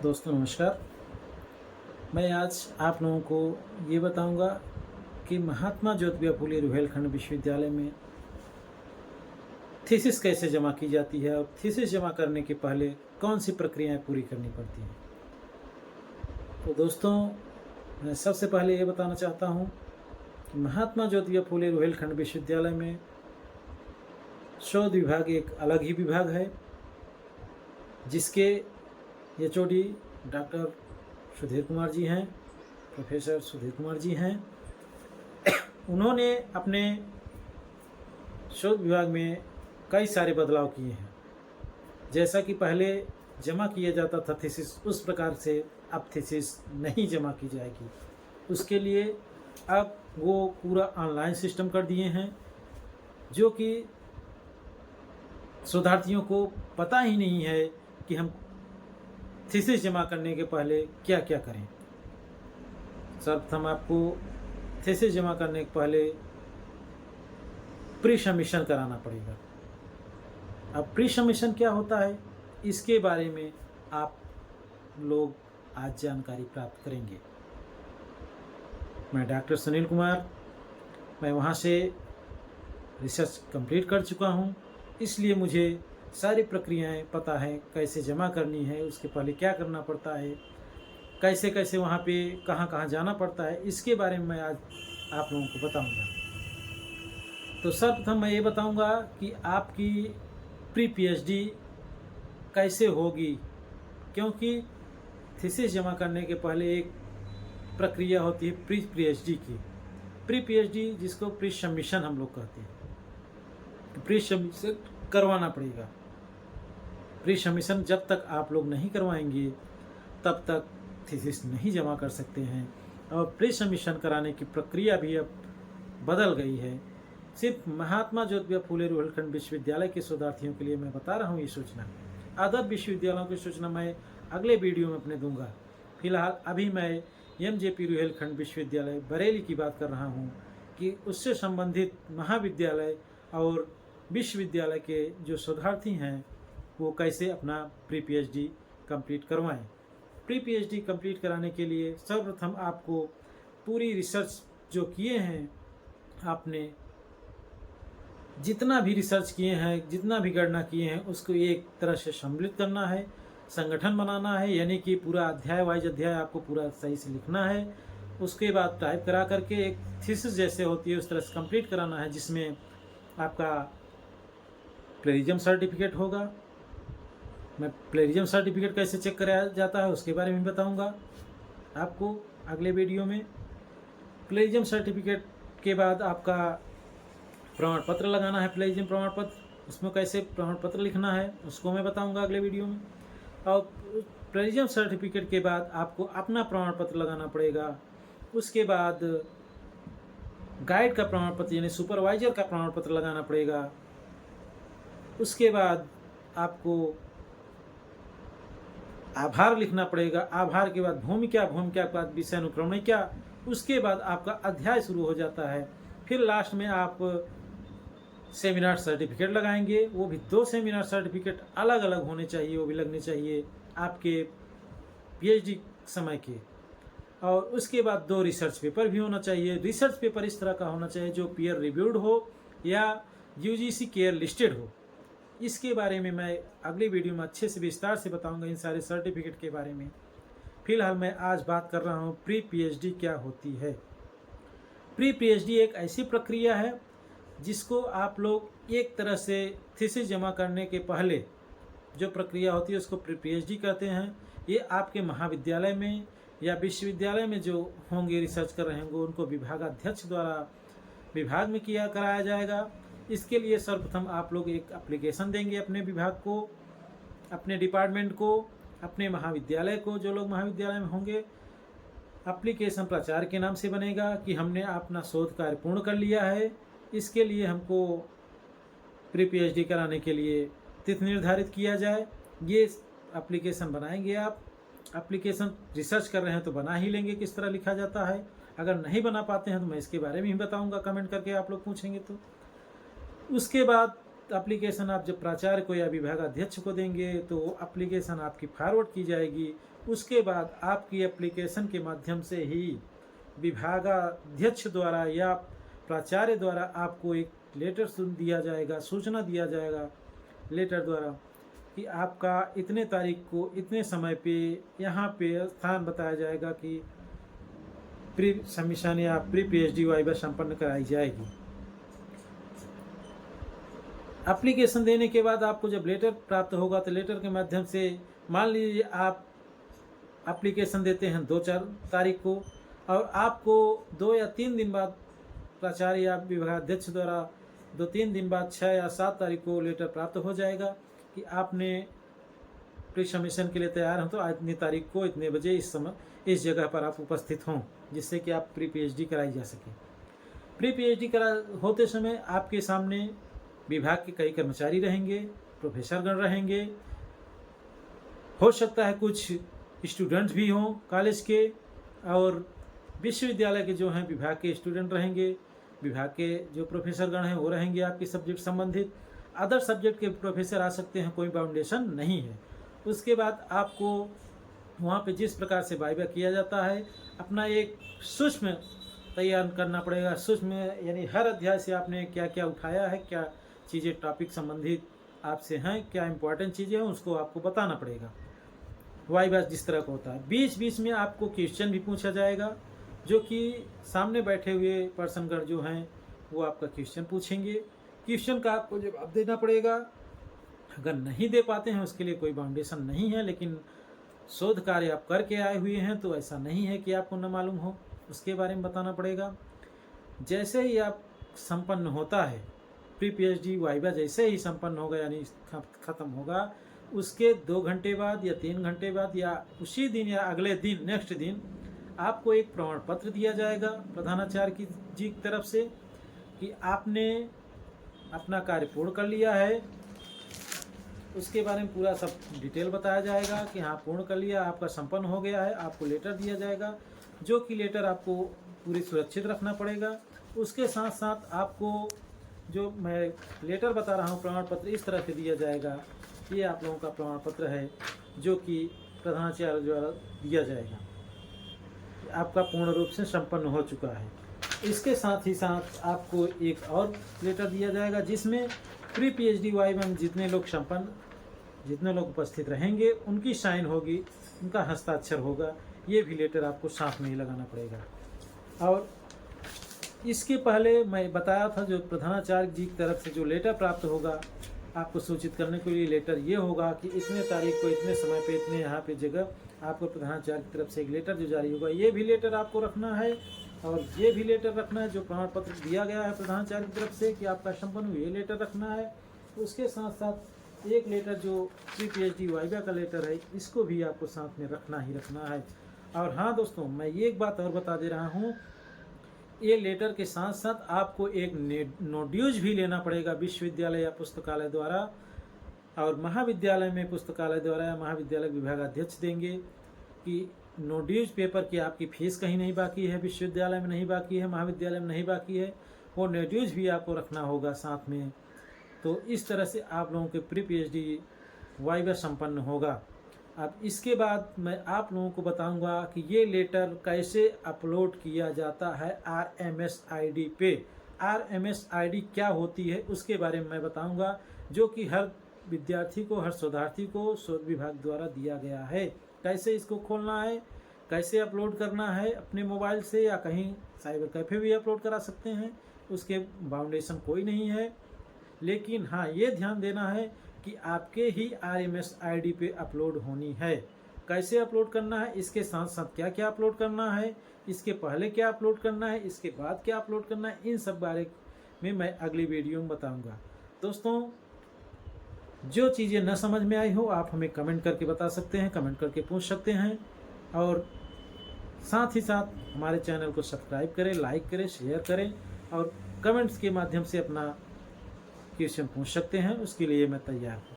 दोस्तों नमस्कार। मैं आज आप लोगों को ये बताऊंगा कि महात्मा ज्योतिबा फुले रुहेलखंड विश्वविद्यालय में थीसिस कैसे जमा की जाती है और थीसिस जमा करने के पहले कौन सी प्रक्रियाएं पूरी करनी पड़ती हैं। तो दोस्तों, मैं सबसे पहले ये बताना चाहता हूँ कि महात्मा ज्योतिबा फुले रुहेलखंड विश्वविद्यालय में शोध विभाग एक अलग ही विभाग है, जिसके एचओडी डॉक्टर सुधीर कुमार जी हैं, प्रोफेसर सुधीर कुमार जी हैं। उन्होंने अपने शोध विभाग में कई सारे बदलाव किए हैं। जैसा कि पहले जमा किया जाता था थीसिस, उस प्रकार से अब थीसिस नहीं जमा की जाएगी। उसके लिए अब वो पूरा ऑनलाइन सिस्टम कर दिए हैं, जो कि शोधार्थियों को पता ही नहीं है कि हम थीसिस जमा करने के पहले क्या क्या करें। सर्वप्रथम आपको थीसिस जमा करने के पहले प्री सबमिशन कराना पड़ेगा। अब प्री सबमिशन क्या होता है, इसके बारे में आप लोग आज जानकारी प्राप्त करेंगे। मैं डॉक्टर सुनील कुमार, मैं वहाँ से रिसर्च कंप्लीट कर चुका हूँ, इसलिए मुझे सारी प्रक्रियाएं पता है, कैसे जमा करनी है, उसके पहले क्या करना पड़ता है, कैसे कैसे वहाँ पे कहाँ कहाँ जाना पड़ता है, इसके बारे में मैं आज आप लोगों को बताऊंगा। तो सर्वप्रथम मैं ये बताऊंगा कि आपकी प्री पीएचडी कैसे होगी, क्योंकि थीसिस जमा करने के पहले एक प्रक्रिया होती है प्री पीएचडी की। प्री पीएचडी जिसको प्री सबमिशन हम लोग कहते हैं, तो प्री सबमिशन करवाना पड़ेगा। प्री सबमिशन जब तक आप लोग नहीं करवाएंगे तब तक थीसिस नहीं जमा कर सकते हैं। और प्री सबमिशन कराने की प्रक्रिया भी अब बदल गई है। सिर्फ महात्मा ज्योतिबा फुले रुहेलखंड विश्वविद्यालय के शोधार्थियों के लिए मैं बता रहा हूँ ये सूचना। अदर विश्वविद्यालयों की सूचना मैं अगले वीडियो में अपने दूंगा। फिलहाल अभी मैं एमजेपी रुहेलखंड विश्वविद्यालय बरेली की बात कर रहा हूँ कि उससे संबंधित महाविद्यालय और विश्वविद्यालय के जो शोधार्थी हैं वो कैसे अपना प्री पीएचडी कंप्लीट करवाएं। प्री पीएचडी कंप्लीट कराने के लिए सर्वप्रथम आपको पूरी रिसर्च जो किए हैं, आपने जितना भी रिसर्च किए हैं, जितना भी गणना किए हैं, उसको एक तरह से सम्मिलित करना है, संगठन बनाना है, यानी कि पूरा अध्याय वाइज अध्याय आपको पूरा सही से लिखना है। उसके बाद टाइप करा करके एक थीसिस जैसे होती है उस तरह से कंप्लीट कराना है, जिसमें आपका प्लेरिज्म सर्टिफिकेट होगा। मैं प्लेरिज्म सर्टिफिकेट कैसे चेक कराया जाता है उसके बारे में बताऊंगा आपको अगले वीडियो में। प्लेरिज्म सर्टिफिकेट के बाद आपका प्रमाण पत्र लगाना है, प्लेरिज्म प्रमाण पत्र, उसमें कैसे प्रमाण पत्र लिखना है उसको मैं बताऊंगा अगले वीडियो में। और प्लेरिज्म सर्टिफिकेट के बाद आपको अपना प्रमाण पत्र लगाना पड़ेगा। उसके बाद गाइड का प्रमाण पत्र यानी सुपरवाइजर का प्रमाण पत्र लगाना पड़ेगा। उसके बाद आपको आभार लिखना पड़ेगा। आभार के बाद भूमिका, भूमिका के बाद विषय अनुक्रमणिका, उसके बाद आपका अध्याय शुरू हो जाता है। फिर लास्ट में आप सेमिनार सर्टिफिकेट लगाएंगे। वो भी 2 सेमिनार सर्टिफिकेट अलग अलग होने चाहिए, वो भी लगने चाहिए आपके पीएचडी समय के। और उसके बाद 2 रिसर्च पेपर भी होना चाहिए। रिसर्च पेपर इस तरह का होना चाहिए जो पीयर रिव्यूड हो या यूजीसी केयर लिस्टेड हो। इसके बारे में मैं अगली वीडियो में अच्छे से विस्तार से बताऊंगा, इन सारे सर्टिफिकेट के बारे में। फिलहाल मैं आज बात कर रहा हूँ प्री पीएचडी क्या होती है। प्री पीएचडी एक ऐसी प्रक्रिया है जिसको आप लोग एक तरह से थीसिस जमा करने के पहले जो प्रक्रिया होती है उसको प्री पीएचडी कहते हैं। ये आपके महाविद्यालय में या विश्वविद्यालय में जो होंगे रिसर्च कर रहे होंगे उनको विभागाध्यक्ष द्वारा विभाग में कराया जाएगा। इसके लिए सर्वप्रथम आप लोग एक एप्लीकेशन देंगे अपने विभाग को, अपने डिपार्टमेंट को, अपने महाविद्यालय को। जो लोग महाविद्यालय में होंगे, एप्लीकेशन प्राचार्य के नाम से बनेगा कि हमने अपना शोध कार्य पूर्ण कर लिया है। इसके लिए हमको प्री पीएचडी कराने के लिए तिथि निर्धारित किया जाए। ये एप्लीकेशन बनाएंगे आप। एप्लीकेशन रिसर्च कर रहे हैं तो बना ही लेंगे, किस तरह लिखा जाता है। अगर नहीं बना पाते हैं तो मैं इसके बारे में ही बताऊंगा, कमेंट करके आप लोग पूछेंगे तो। उसके बाद एप्लीकेशन आप जब प्राचार्य को या विभागाध्यक्ष को देंगे तो एप्लीकेशन आपकी फॉरवर्ड की जाएगी उसके बाद आपकी एप्लीकेशन के माध्यम से ही विभागाध्यक्ष द्वारा या प्राचार्य द्वारा आपको एक लेटर दिया जाएगा, सूचना दिया जाएगा लेटर द्वारा कि आपका इतने तारीख को इतने समय पे यहाँ पे स्थान बताया जाएगा कि प्री सबमिशन या प्री पीएचडी वाइवा संपन्न कराई जाएगी। एप्लीकेशन देने के बाद आपको जब लेटर प्राप्त होगा तो लेटर के माध्यम से मान लीजिए आप एप्लीकेशन देते हैं 2-4 तारीख को और आपको 2 या 3 दिन बाद प्राचार्य या विभागाध्यक्ष द्वारा 2-3 दिन बाद 6 या 7 तारीख को लेटर प्राप्त हो जाएगा कि आपने प्री सबमिशन के लिए तैयार हो, तो इतनी तारीख को इतने बजे इस समय इस जगह पर आप उपस्थित हों, जिससे कि आप प्री पीएचडी कराई जा सके। प्री पीएचडी होते समय आपके सामने विभाग के कई कर्मचारी रहेंगे, प्रोफेसरगण रहेंगे, हो सकता है कुछ स्टूडेंट भी हों कॉलेज के, और विश्वविद्यालय के जो हैं विभाग के स्टूडेंट रहेंगे, विभाग के जो प्रोफेसरगण हैं वो रहेंगे आपके सब्जेक्ट संबंधित, अदर सब्जेक्ट के प्रोफेसर आ सकते हैं, कोई बाउंडेशन नहीं है। उसके बाद आपको वहाँ पे जिस प्रकार से वाइवा किया जाता है अपना एक सूक्ष्म तैयार करना पड़ेगा। सूक्ष्म यानी हर अध्याय से आपने क्या क्या उठाया है, क्या चीज़ें टॉपिक संबंधित आपसे हैं, क्या इंपॉर्टेंट चीज़ें हैं, उसको आपको बताना पड़ेगा। वाइवा जिस तरह का होता है, बीच बीच में आपको क्वेश्चन भी पूछा जाएगा, जो कि सामने बैठे हुए पर्सनगण जो हैं वो आपका क्वेश्चन पूछेंगे। क्वेश्चन का आपको जवाब देना पड़ेगा। अगर नहीं दे पाते हैं उसके लिए कोई बाउंडेशन नहीं है, लेकिन शोध कार्य आप करके आए हुए हैं तो ऐसा नहीं है कि आपको न मालूम हो, उसके बारे में बताना पड़ेगा। जैसे ही आप संपन्न होता है प्री पीएचडी वाइवा, जैसे ही संपन्न होगा यानी ख़त्म होगा, उसके 2 घंटे बाद या 3 घंटे बाद या उसी दिन या अगले दिन नेक्स्ट दिन आपको एक प्रमाण पत्र दिया जाएगा प्रधानाचार्य जी की तरफ से कि आपने अपना कार्य पूर्ण कर लिया है। उसके बारे में पूरा सब डिटेल बताया जाएगा कि हाँ पूर्ण कर लिया, आपका संपन्न हो गया है। आपको लेटर दिया जाएगा, जो कि लेटर आपको पूरी सुरक्षित रखना पड़ेगा। उसके साथ साथ आपको जो मैं लेटर बता रहा हूँ प्रमाण पत्र इस तरह से दिया जाएगा, ये आप लोगों का प्रमाण पत्र है जो कि प्रधानाचार्य द्वारा दिया जाएगा, आपका पूर्ण रूप से संपन्न हो चुका है। इसके साथ ही साथ आपको एक और लेटर दिया जाएगा जिसमें प्री पीएचडी वाइवा में जितने लोग उपस्थित रहेंगे उनकी साइन होगी, उनका हस्ताक्षर होगा। ये भी लेटर आपको साथ में ही लगाना पड़ेगा। और इसके पहले मैं बताया था जो प्रधानाचार्य जी की तरफ से जो लेटर प्राप्त होगा आपको सूचित करने के लिए लेटर ये होगा कि इतने तारीख को इतने समय पे इतने यहाँ पे जगह आपको प्रधानाचार्य की तरफ से एक लेटर जो जारी होगा, ये भी लेटर आपको रखना है। और ये भी लेटर रखना है जो प्रमाण पत्र दिया गया है प्रधानाचार्य की तरफ से कि आपका संपन्न हुआ, ये लेटर रखना है। उसके साथ साथ एक लेटर जो प्री पीएचडी वाइवा का लेटर है, इसको भी आपको साथ में रखना ही रखना है। और हाँ दोस्तों, मैं ये एक बात और बता दे रहा हूँ, ये लेटर के साथ साथ आपको एक नोड्यूज भी लेना पड़ेगा विश्वविद्यालय या पुस्तकालय द्वारा, और महाविद्यालय में पुस्तकालय द्वारा या महाविद्यालय विभागाध्यक्ष देंगे कि नोड्यूज पेपर की आपकी फीस कहीं नहीं बाकी है, विश्वविद्यालय में नहीं बाकी है, महाविद्यालय में नहीं बाकी है, वो नोड्यूज भी आपको रखना होगा साथ में। तो इस तरह से आप लोगों के प्री पीएचडी वाइवा संपन्न होगा। अब इसके बाद मैं आप लोगों को बताऊंगा कि ये लेटर कैसे अपलोड किया जाता है RMS-ID पे। RMS-ID क्या होती है उसके बारे में मैं बताऊंगा, जो कि हर विद्यार्थी को, हर शोधार्थी को शोध विभाग द्वारा दिया गया है। कैसे इसको खोलना है, कैसे अपलोड करना है अपने मोबाइल से, या कहीं साइबर कैफ़े भी अपलोड करा सकते हैं, उसके बाउंडेशन कोई नहीं है। लेकिन हाँ, ये ध्यान देना है कि आपके ही RMS-ID पे अपलोड होनी है। कैसे अपलोड करना है, इसके साथ साथ क्या क्या अपलोड करना है, इसके पहले क्या अपलोड करना है, इसके बाद क्या अपलोड करना है, इन सब बारे में मैं अगली वीडियो में बताऊंगा। दोस्तों, जो चीज़ें न समझ में आई हो आप हमें कमेंट करके बता सकते हैं, कमेंट करके पूछ सकते हैं। और साथ ही साथ हमारे चैनल को सब्सक्राइब करें, लाइक करें, शेयर करें, और कमेंट्स के माध्यम से अपना क्वेश्चन पूछ सकते हैं, उसके लिए मैं तैयार हूँ।